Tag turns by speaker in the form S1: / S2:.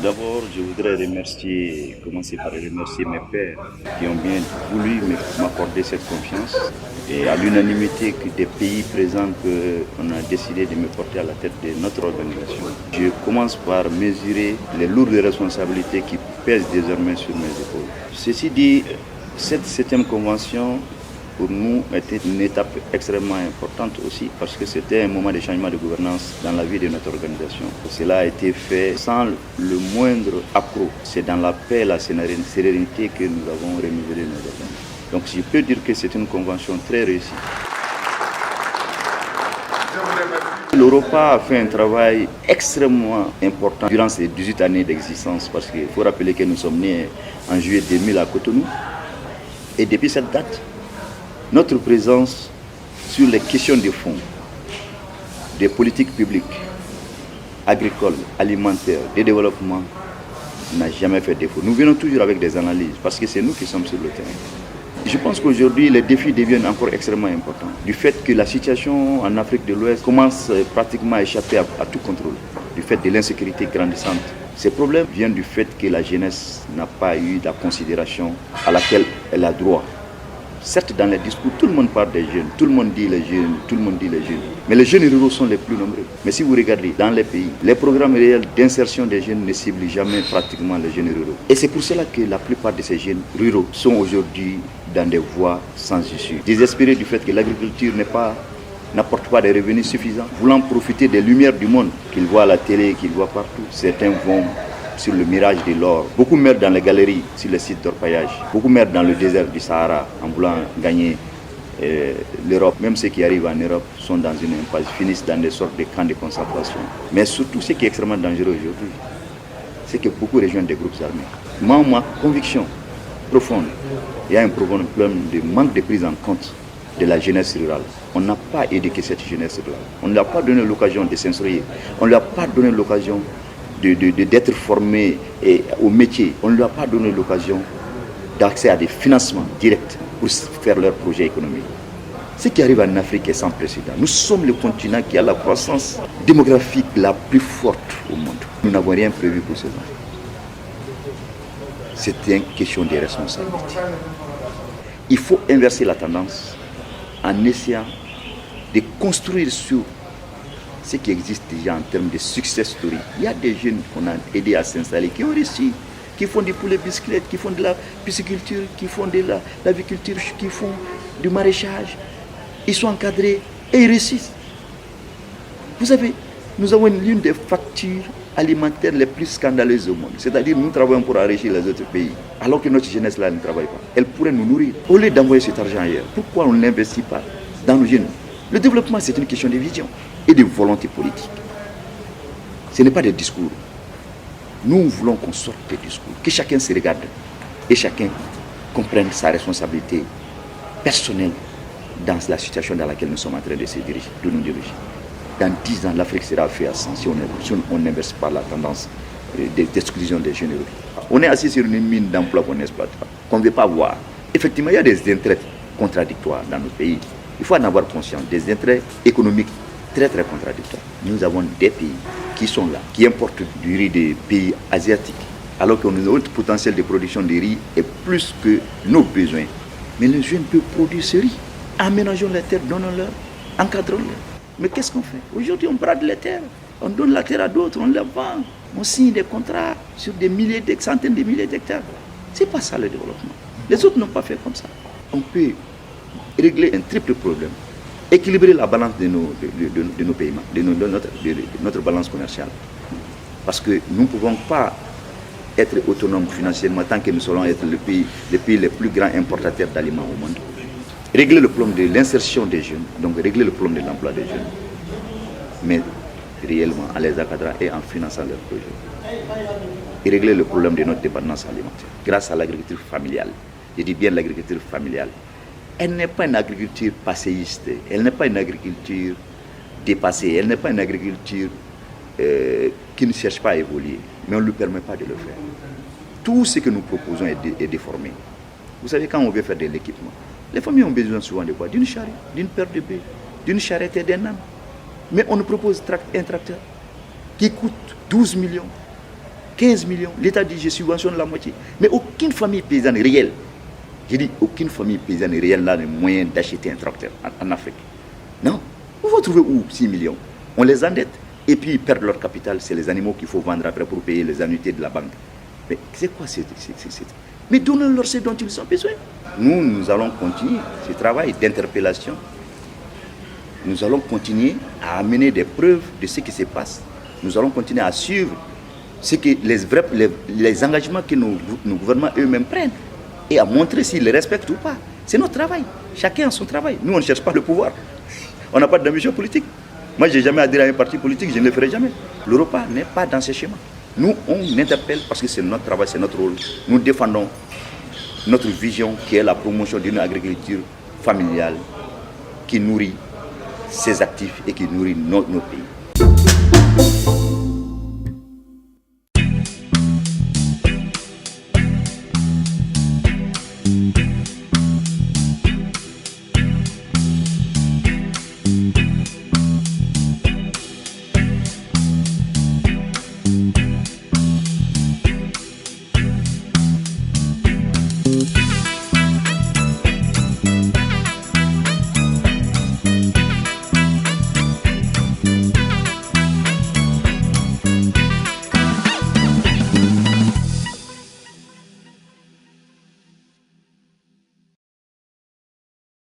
S1: D'abord, je voudrais commencer par remercier mes pères qui ont bien voulu m'accorder cette confiance. Et à l'unanimité des pays présents, on a décidé de me porter à la tête de notre organisation. Je commence par mesurer les lourdes responsabilités qui pèsent désormais sur mes épaules. Ceci dit, cette 7e convention, pour nous, était une étape extrêmement importante aussi parce que c'était un moment de changement de gouvernance dans la vie de notre organisation. Cela a été fait sans le moindre accroc. C'est dans la paix et la sérénité que nous avons renouvelé nos organisations. Donc je peux dire que c'est une convention très réussie. L'Europa a fait un travail extrêmement important durant ces 18 années d'existence parce qu'il faut rappeler que nous sommes nés en juillet 2000 à Cotonou. Et depuis cette date, notre présence sur les questions de fond, des politiques publiques, agricoles, alimentaires, de développement, n'a jamais fait défaut. Nous venons toujours avec des analyses parce que c'est nous qui sommes sur le terrain. Je pense qu'aujourd'hui, les défis deviennent encore extrêmement importants. Du fait que la situation en Afrique de l'Ouest commence pratiquement à échapper à tout contrôle, du fait de l'insécurité grandissante. Ces problèmes viennent du fait que la jeunesse n'a pas eu la considération à laquelle elle a droit. Certes, dans les discours, tout le monde parle des jeunes, tout le monde dit les jeunes, tout le monde dit les jeunes. Mais les jeunes ruraux sont les plus nombreux. Mais si vous regardez dans les pays, les programmes réels d'insertion des jeunes ne ciblent jamais pratiquement les jeunes ruraux. Et c'est pour cela que la plupart de ces jeunes ruraux sont aujourd'hui dans des voies sans issue. Désespérés du fait que l'agriculture n'apporte pas des revenus suffisants, voulant profiter des lumières du monde qu'ils voient à la télé, qu'ils voient partout. Certains vont sur le mirage de l'or. Beaucoup meurent dans les galeries, sur les sites d'orpaillage. Beaucoup meurent dans le désert du Sahara en voulant gagner l'Europe. Même ceux qui arrivent en Europe sont dans une impasse, finissent dans des sortes de camps de concentration. Mais surtout, ce qui est extrêmement dangereux aujourd'hui, c'est que beaucoup rejoignent des groupes armés. Moi, ma conviction profonde, il y a un problème de manque de prise en compte de la jeunesse rurale. On n'a pas éduqué cette jeunesse rurale. On ne leur a pas donné l'occasion de s'instruire. On ne leur a pas donné l'occasion d'être formés au métier. On ne leur a pas donné l'occasion d'accès à des financements directs pour faire leurs projets économiques. Ce qui arrive en Afrique est sans précédent. Nous sommes le continent qui a la croissance démographique la plus forte au monde. Nous n'avons rien prévu pour cela. C'est une question de responsabilité. Il faut inverser la tendance en essayant de construire sur ce qui existe déjà en termes de success story. Il y a des jeunes qu'on a aidés à s'installer, qui ont réussi, qui font des poulets bicyclettes, qui font de la pisciculture, qui font de l'aviculture, qui font du maraîchage. Ils sont encadrés et ils réussissent. Vous savez, nous avons l'une des factures alimentaires les plus scandaleuses au monde. C'est-à-dire nous travaillons pour enrichir les autres pays, alors que notre jeunesse là ne travaille pas. Elle pourrait nous nourrir. Au lieu d'envoyer cet argent ailleurs, pourquoi on ne l'investit pas dans nos jeunes? Le développement, c'est une question de vision et de volonté politique. Ce n'est pas des discours. Nous voulons qu'on sorte des discours, que chacun se regarde et chacun comprenne sa responsabilité personnelle dans la situation dans laquelle nous sommes en train de nous diriger. Dans 10 ans, l'Afrique sera fait à 100 si on n'inverse pas la tendance d'exclusion des jeunes. On est assis sur une mine d'emploi qu'on n'exploite pas, qu'on ne veut pas voir. Effectivement, il y a des intérêts contradictoires dans nos pays. Il faut en avoir conscience, des intérêts économiques très très contradictoires. Nous avons des pays qui sont là, qui importent du riz des pays asiatiques, alors que notre potentiel de production de riz est plus que nos besoins. Mais les jeunes peuvent produire ce riz. Aménageons les terres, donnons-leur, encadrons-les. Mais qu'est-ce qu'on fait? Aujourd'hui, on brade les terres, on donne la terre à d'autres, on la vend, on signe des contrats sur des centaines de milliers d'hectares. C'est pas ça le développement. Les autres n'ont pas fait comme ça. On peut régler un triple problème. Équilibrer la balance de nos paiements, de notre balance commerciale. Parce que nous ne pouvons pas être autonomes financièrement tant que nous serons être les pays les plus grands importateurs d'aliments au monde. Régler le problème de l'insertion des jeunes, donc régler le problème de l'emploi des jeunes, mais réellement en les encadrant et en finançant leurs projets. Et régler le problème de notre dépendance alimentaire grâce à l'agriculture familiale. Je dis bien l'agriculture familiale. Elle n'est pas une agriculture passéiste, elle n'est pas une agriculture dépassée, elle n'est pas une agriculture qui ne cherche pas à évoluer, mais on ne lui permet pas de le faire. Tout ce que nous proposons est déformé. Vous savez, quand on veut faire de l'équipement, les familles ont besoin souvent de quoi? D'une charrette, d'une paire de bœufs, d'une charrette et d'un âne. Mais on nous propose un tracteur qui coûte 12 millions. 15 millions. L'État dit je subventionne la moitié. Mais aucune famille paysanne réelle, j'ai dit aucune famille paysanne réelle n'a les moyens d'acheter un tracteur en Afrique. Non. Vous vous trouvez où 6 millions? On les endette et puis ils perdent leur capital. C'est les animaux qu'il faut vendre après pour payer les annuités de la banque. Mais c'est quoi Mais donnons-leur ce dont ils ont besoin. Nous allons continuer ce travail d'interpellation. Nous allons continuer à amener des preuves de ce qui se passe. Nous allons continuer à suivre ce que les engagements que nos gouvernements eux-mêmes prennent et à montrer s'ils les respectent ou pas. C'est notre travail. Chacun a son travail. Nous, on ne cherche pas le pouvoir. On n'a pas d'ambition politique. Moi, je n'ai jamais adhéré à un parti politique, je ne le ferai jamais. L'Europa n'est pas dans ce schéma. Nous, on interpelle parce que c'est notre travail, c'est notre rôle. Nous défendons notre vision qui est la promotion d'une agriculture familiale qui nourrit ses actifs et qui nourrit nos pays.